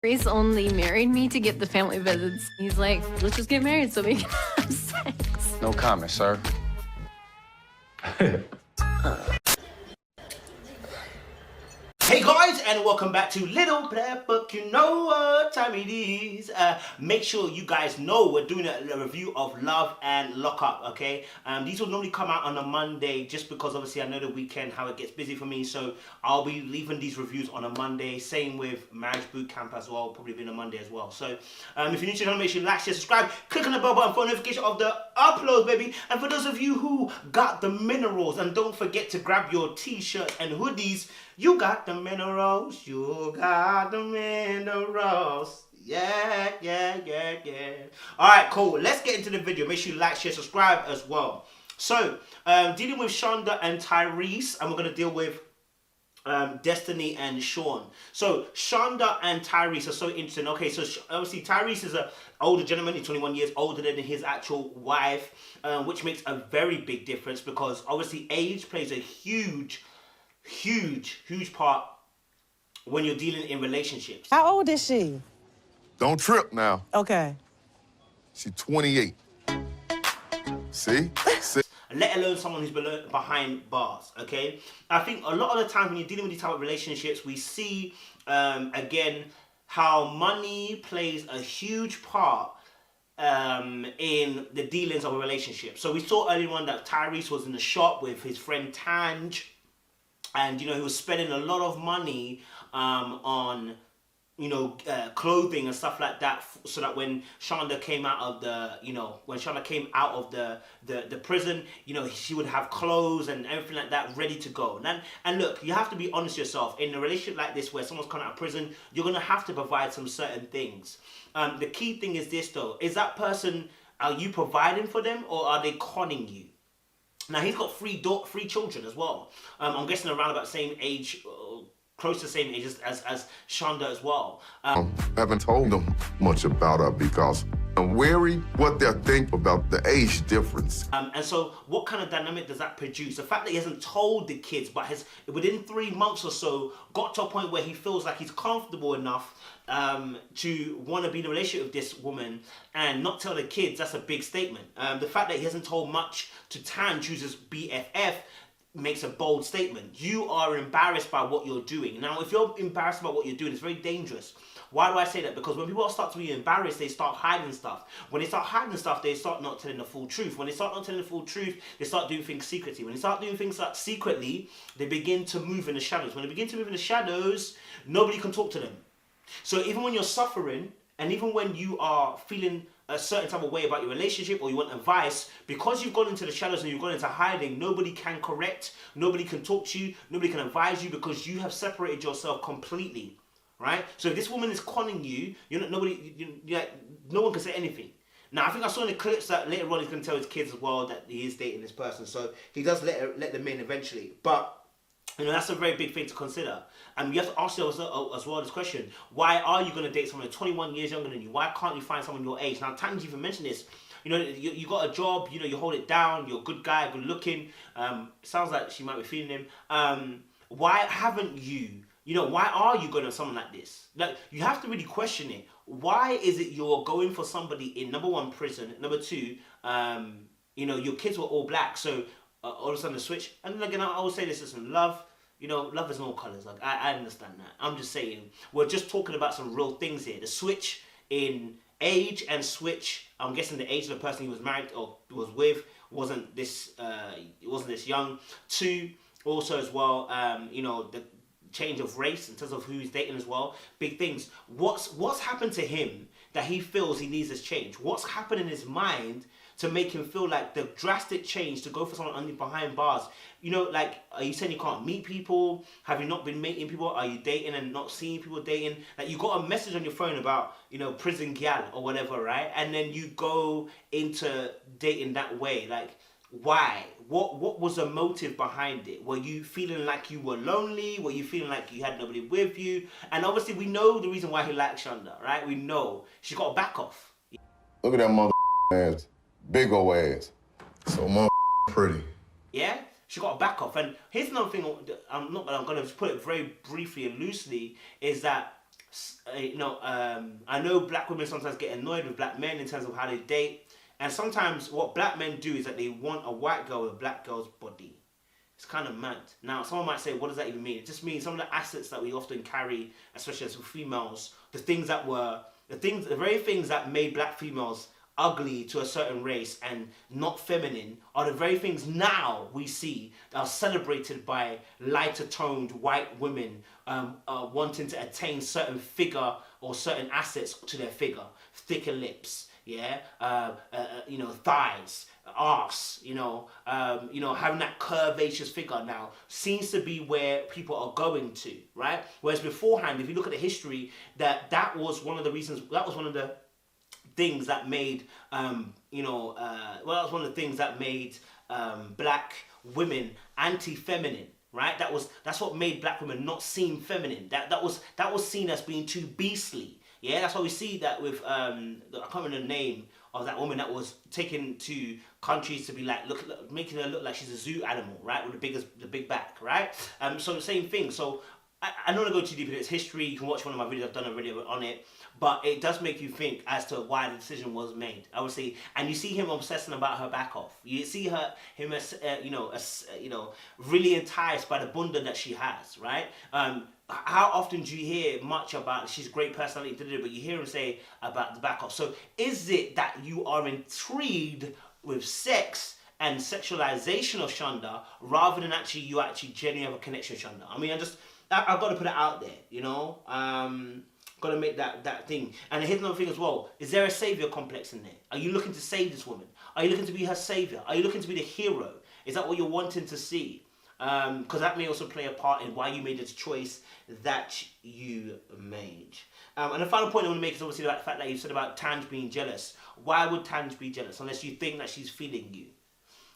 Maurice only married me to get the family visits. He's like, let's just get married so we can have sex. No comment, sir. Hey guys, and welcome back to Little Black Book. You know what time it is. Make sure you guys know we're doing a review of Love and Lockup, okay? These will normally come out on a Monday just because obviously I know the weekend how it gets busy for me, so I'll be leaving these reviews on a Monday. Same with Marriage Boot Camp as well, probably be on a Monday as well. So if you're new to the channel, make sure you like, share, subscribe, click on the bell button for notification of the upload, baby. And for those of you who got the minerals, and don't forget to grab your t-shirts and hoodies. You got the minerals, you got the minerals. Yeah. Alright, cool. Let's get into the video. Make sure you like, share, subscribe as well. So, dealing with Shonda and Tyrese, and we're going to deal with Destiny and Sean. So Shonda and Tyrese are so interesting. Okay, so obviously Tyrese is an older gentleman. He's 21 years older than his actual wife, which makes a very big difference because obviously age plays a huge part when you're dealing in relationships. How old is she? Don't trip now. Okay. She's 28. See? Let alone someone who's behind bars, okay? I think a lot of the time when you're dealing with these type of relationships, we see, again, how money plays a huge part in the dealings of a relationship. So we saw earlier on that Tyrese was in the shop with his friend Tanj, and, he was spending a lot of money on, clothing and stuff like that, so that when Shonda came out of the, the prison, she would have clothes and everything like that ready to go. And look, you have to be honest yourself. In a relationship like this where someone's coming out of prison, you're going to have to provide some certain things. The key thing is this though, is that person, are you providing for them or are they conning you? Now, he's got three children as well. I'm guessing around about the same age, close to the same age as Shonda as well. I haven't told them much about her because I'm wary what they'll think about the age difference. And so what kind of dynamic does that produce? The fact that he hasn't told the kids, but has within 3 months or so got to a point where he feels like he's comfortable enough to want to be in a relationship with this woman and not tell the kids, that's a big statement. The fact that he hasn't told much to Tan, chooses BFF, makes a bold statement. You are embarrassed by what you're doing. Now, if you're embarrassed about what you're doing, it's very dangerous. Why do I say that? Because when people start to be embarrassed, they start hiding stuff. When they start hiding stuff, they start not telling the full truth. When they start not telling the full truth, they start doing things secretly. When they start doing things like secretly, they begin to move in the shadows. When they begin to move in the shadows, nobody can talk to them. So even when you're suffering, and even when you are feeling a certain type of way about your relationship or you want advice, because you've gone into the shadows and you've gone into hiding, nobody can correct, nobody can talk to you, nobody can advise you because you have separated yourself completely, right? So if this woman is conning you, no one can say anything. Now, I think I saw in the clips that later on he's going to tell his kids as well that he is dating this person, so he does let them in eventually. But that's a very big thing to consider. And you have to ask yourself as well this question. Why are you going to date someone who's 21 years younger than you? Why can't you find someone your age? Now, Tanji even mentioned this. You got a job, you hold it down, you're a good guy, good looking. Sounds like she might be feeling him. Why haven't you? Why are you going to someone like this? Like, you have to really question it. Why is it you're going for somebody in, number one, prison, number two, your kids were all black, so all of a sudden the switch. And again, I will say this, listen, love, love is in all colours. Like, I understand that. I'm just saying, we're just talking about some real things here. The switch in age and switch, I'm guessing the age of the person he was married or was with wasn't this young. Two, also as well, the change of race in terms of who he's dating as well. Big things. What's happened to him that he feels he needs this change? What's happened in his mind to make him feel like the drastic change to go for someone only behind bars? Like, are you saying you can't meet people? Have you not been meeting people? Are you dating and not seeing people dating? Like, you got a message on your phone about, prison gal or whatever, right? And then you go into dating that way. Like, why? What was the motive behind it? Were you feeling like you were lonely? Were you feeling like you had nobody with you? And obviously we know the reason why he likes Shonda, right? We know. She got a back off. Look at that mother ass. Big ol' ass. So mother pretty. Yeah? She got a back off. And here's another thing, I'm going to put it very briefly and loosely, is that I know black women sometimes get annoyed with black men in terms of how they date, and sometimes what black men do is that they want a white girl with a black girl's body. It's kind of mad. Now, someone might say, what does that even mean? It just means some of the assets that we often carry, especially as females, the very things that made black females ugly to a certain race and not feminine are the very things now we see that are celebrated by lighter toned white women wanting to attain certain figure or certain assets to their figure. Thicker lips, thighs, arse, having that curvaceous figure now seems to be where people are going to, right? Whereas beforehand, if you look at the history, that was one of the reasons, that was one of the things that made, black women anti-feminine, right? That's what made black women not seem feminine. That was seen as being too beastly. Yeah, that's why we see that with I can't remember the name of that woman that was taken to countries to be like making her look like she's a zoo animal, right? With the big back, right? So the same thing. So I don't want to go too deep into its history. You can watch one of my videos. I've done a video on it, but it does make you think as to why the decision was made. I would say, and you see him obsessing about her back off. You see him as really enticed by the bunda that she has, right? How often do you hear much about she's a great personality, but you hear him say about the back off? So is it that you are intrigued with sex and sexualization of Shonda rather than you genuinely have a connection with Shonda? I mean, I've got to put it out there, got to make that thing. And here's another thing as well. Is there a savior complex in there? Are you looking to save this woman? Are you looking to be her savior? Are you looking to be the hero? Is that what you're wanting to see? Because that may also play a part in why you made the choice that you made. And the final point I want to make is obviously about the fact that you said about Tanj being jealous. Why would Tanj be jealous unless you think that she's feeling you?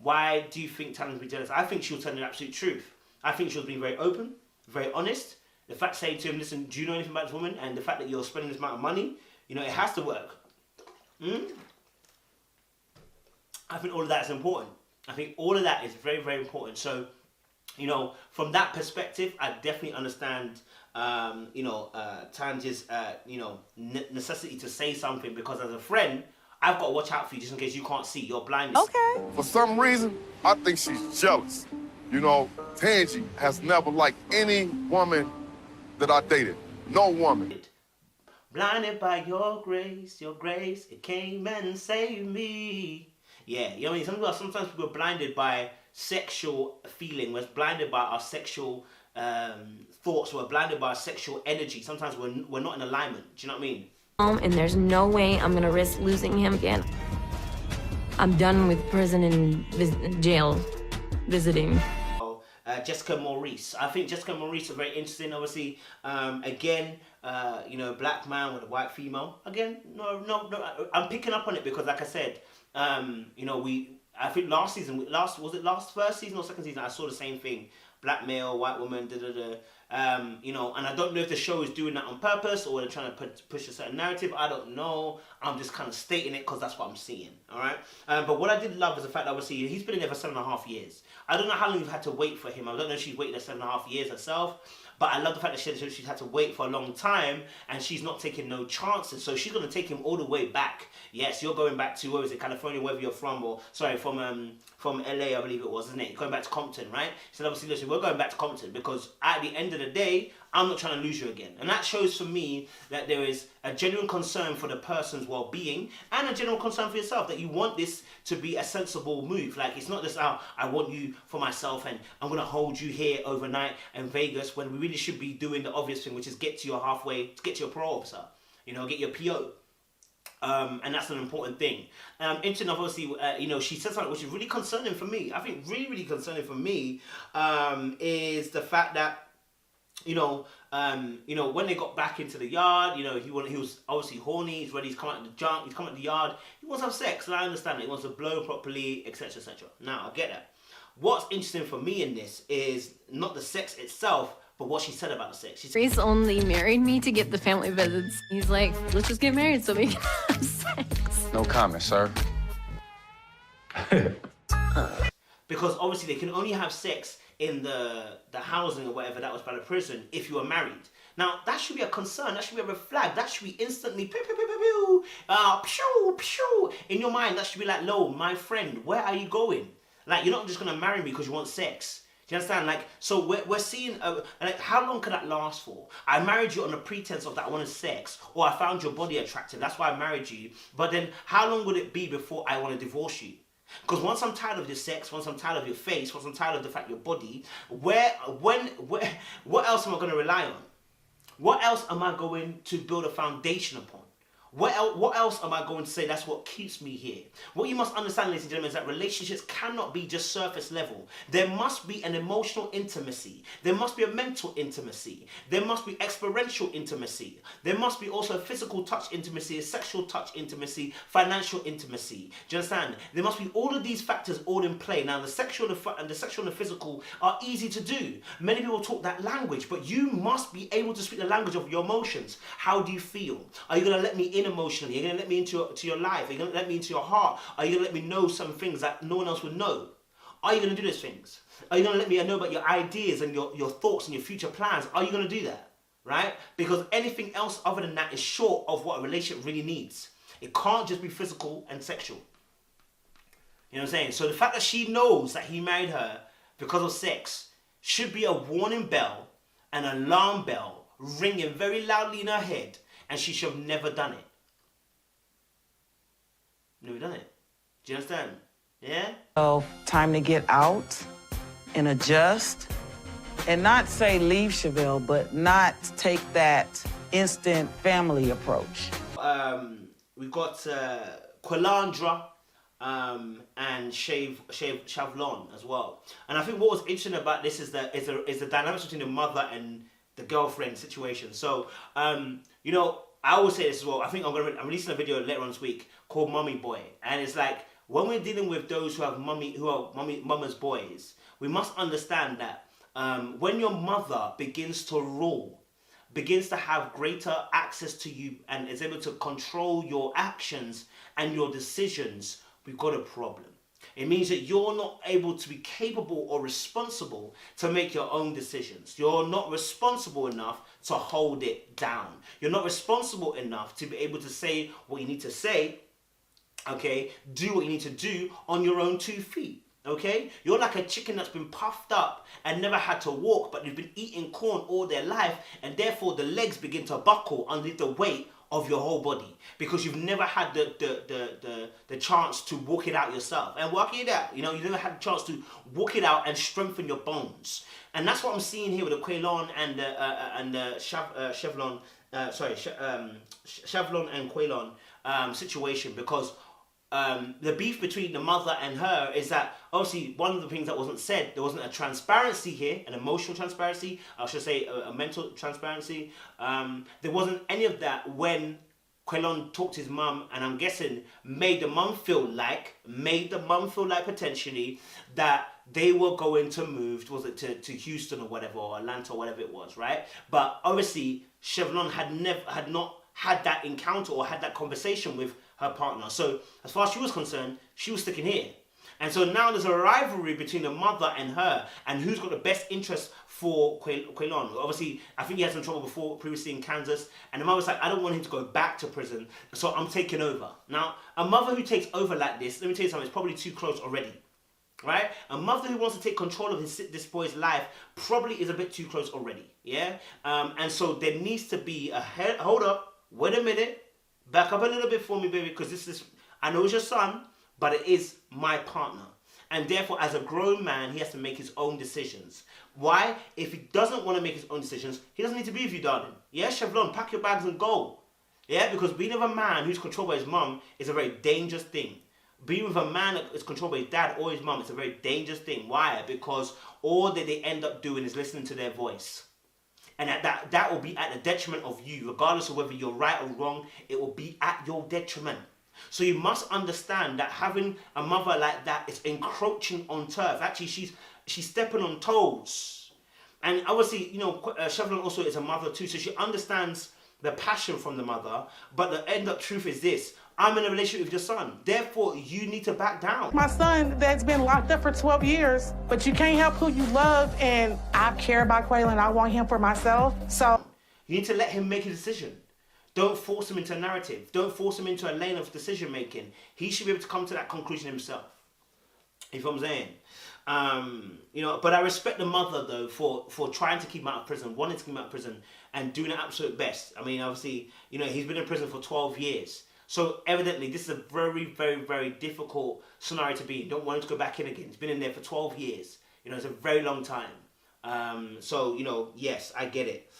Why do you think Tanj would be jealous? I think she was telling the absolute truth. I think she was being very open, very honest. The fact saying to him, listen, do you know anything about this woman? And the fact that you're spending this amount of money, it has to work. I think all of that is important. I think all of that is very, very important. So, from that perspective, I definitely understand, Tanj's, necessity to say something, because as a friend, I've got to watch out for you just in case you can't see. You're blind. Okay. For some reason, I think she's jealous. Tanji has never liked any woman that I dated. No woman. Blinded by your grace, it came and saved me. Yeah, sometimes people are blinded by sexual feeling. We're blinded by our sexual thoughts. We're blinded by our sexual energy. Sometimes we're not in alignment. Do you know what I mean? And there's no way I'm gonna risk losing him again. I'm done with prison and jail visiting. Jessica Maurice. I think Jessica Maurice is very interesting. Obviously, black man with a white female. Again, no. I'm picking up on it because, like I said, I think first season or second season, I saw the same thing. Black male, white woman, and I don't know if the show is doing that on purpose or they're trying to push a certain narrative. I don't know. I'm just kind of stating it because that's what I'm seeing. All right. But what I did love is the fact that obviously he's been in there for 7.5 years. I don't know how long you've had to wait for him. I don't know if she's waited 7.5 years herself. But I love the fact that she's had to wait for a long time and she's not taking no chances. So she's going to take him all the way back. Yes, you're going back to, California, wherever you're from, from LA, I believe it was, isn't it? You're going back to Compton, right? So obviously, listen, we're going back to Compton because at the end of the day, I'm not trying to lose you again. And that shows for me that there is a genuine concern for the person's well-being and a general concern for yourself, that you want this to be a sensible move. Like, it's not just, I want you for myself and I'm going to hold you here overnight in Vegas, when we really should be doing the obvious thing, which is get to your parole officer, get your PO. And that's an important thing. Interesting, obviously, she said something which is really concerning for me. I think really, really concerning for me is the fact that, when they got back into the yard, he was obviously horny. He's ready. He's come out the yard. He wants to have sex, and I understand that. He wants to blow properly, etc., etc. Now, I get that. What's interesting for me in this is not the sex itself, but what she said about the sex. Maurice only married me to get the family visits. He's like, let's just get married so we can have sex. No comment, sir. Because obviously they can only have sex in the housing or whatever that was by the prison if you were married. Now, that should be a concern. That should be a red flag. That should be instantly pew, pew, pew, pew, pew, pew, pew. In your mind, that should be like, no, my friend, where are you going? Like, you're not just going to marry me because you want sex. Do you understand? Like, so we're seeing, like, how long could that last for? I married you on the pretense of that I wanted sex, or I found your body attractive. That's why I married you. But then, how long would it be before I want to divorce you? Because once I'm tired of your sex, once I'm tired of your face, once I'm tired of the fact your body, what else am I going to rely on? What else am I going to build a foundation upon? What else am I going to say that's what keeps me here? What you must understand, ladies and gentlemen, is that relationships cannot be just surface level. There must be an emotional intimacy. There must be a mental intimacy. There must be experiential intimacy. There must be also a physical touch intimacy, a sexual touch intimacy, financial intimacy. Do you understand? There must be all of these factors all in play. Now, the sexual and the physical are easy to do. Many people talk that language, but you must be able to speak the language of your emotions. How do you feel? Are you going to let me in emotionally? Are you going to let me into your life? Are you going to let me into your heart? Are you going to let me know some things that no one else would know? Are you going to do those things? Are you going to let me know about your ideas and your thoughts and your future plans? Are you going to do that? Right? Because anything else other than that is short of what a relationship really needs. It can't just be physical and sexual. You know what I'm saying? So the fact that she knows that he married her because of sex should be a warning bell, an alarm bell ringing very loudly in her head, and she should have never done it. Never done it. Do you understand? Yeah? So, time to get out and adjust and not say leave Chevelle, but not take that instant family approach. We've got Quilandra and Shavlon as well. And I think what was interesting about this is the dynamics between the mother and the girlfriend situation. So, you know, I always say this as well. I think I'm releasing a video later on this week called Mummy Boy. And it's like, when we're dealing with those who are mama's boys, we must understand that when your mother begins to rule, begins to have greater access to you and is able to control your actions and your decisions, we've got a problem. It means that you're not able to be capable or responsible to make your own decisions. You're not responsible enough to hold it down. You're not responsible enough to be able to say what you need to say, okay? Do what you need to do on your own 2 feet, okay? You're like a chicken that's been puffed up and never had to walk, but they've been eating corn all their life, and therefore the legs begin to buckle underneath the weight of your whole body because you've never had the chance to walk it out yourself and work it out. You know, you never had the chance to walk it out and strengthen your bones. And that's what I'm seeing here with the Quaylon and Shavlon and Quaylon situation, because the beef between the mother and her is that obviously one of the things that wasn't said, there wasn't a transparency here, an emotional transparency, I should say a mental transparency. There wasn't any of that when Quaylon talked to his mum, and I'm guessing made the mum feel like potentially that they were going to move, was it to Houston or whatever, or Atlanta or whatever it was, right? But obviously Chevlon had not had that encounter or had that conversation with her partner. So as far as she was concerned, she was sticking here. And so now there's a rivalry between the mother and her, and who's got the best interest for Quaylon. Obviously, I think he had some trouble previously in Kansas, and the mother's like, I don't want him to go back to prison, so I'm taking over. Now, a mother who takes over like this, let me tell you something, it's probably too close already. Right? A mother who wants to take control of this boy's life probably is a bit too close already. Yeah? And so there needs to be hold up, wait a minute, back up a little bit for me, baby, because I know it's your son, but it is my partner. And therefore, as a grown man, he has to make his own decisions. Why? If he doesn't want to make his own decisions, he doesn't need to be with you, darling. Yeah, Chevlon, pack your bags and go. Yeah, because being with a man who's controlled by his mum is a very dangerous thing. Being with a man that is controlled by his dad or his mum is a very dangerous thing. Why? Because all that they end up doing is listening to their voice. And that will be at the detriment of you, regardless of whether you're right or wrong. It will be at your detriment. So you must understand that having a mother like that is encroaching on turf. Actually, she's stepping on toes. And obviously, you know, Chevlon also is a mother too, so she understands the passion from the mother. But the end up truth is this: I'm in a relationship with your son. Therefore, you need to back down. My son that's been locked up for 12 years, but you can't help who you love, and I care about Quaylon. I want him for myself, so. You need to let him make a decision. Don't force him into a narrative. Don't force him into a lane of decision making. He should be able to come to that conclusion himself. You know what I'm saying? You know, but I respect the mother though for trying to keep him out of prison, wanting to keep him out of prison, and doing the absolute best. I mean, obviously, you know, he's been in prison for 12 years. So evidently, this is a very, very, very difficult scenario to be in. Don't want him to go back in again. He's been in there for 12 years. You know, it's a very long time. So, you know, yes, I get it.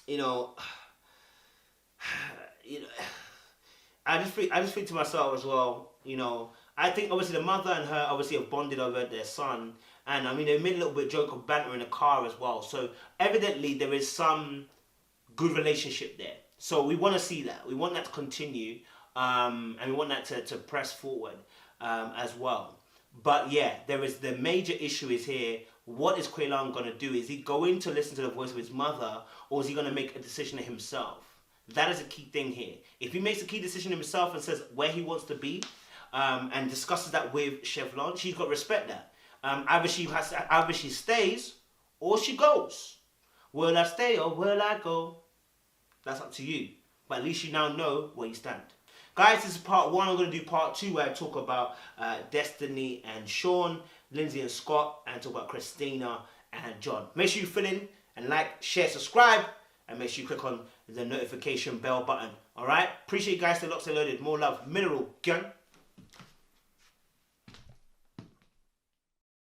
You know, I just think to myself as well, you know, I think obviously the mother and her obviously have bonded over their son. And I mean, they made a little bit of joke of banter in the car as well. So evidently there is some good relationship there. So we want to see that. We want that to continue. And we want that to press forward as well. But yeah, there is the major issue is here. What is Quaylan going to do? Is he going to listen to the voice of his mother, or is he going to make a decision himself? That is a key thing here. If he makes a key decision himself and says where he wants to be, and discusses that with Chevlon, she's got to respect that. Either she stays or she goes. Will I stay or will I go? That's up to you. But at least you now know where you stand. Guys, this is part 1. I'm going to do part 2 where I talk about Destiny and Sean, Lindsay and Scott, and talk about Christina and John. Make sure you fill in and like, share, subscribe, and make sure you click on the notification bell button. Alright? Appreciate you guys. Stay locked, stay loaded. More love. Mineral gun.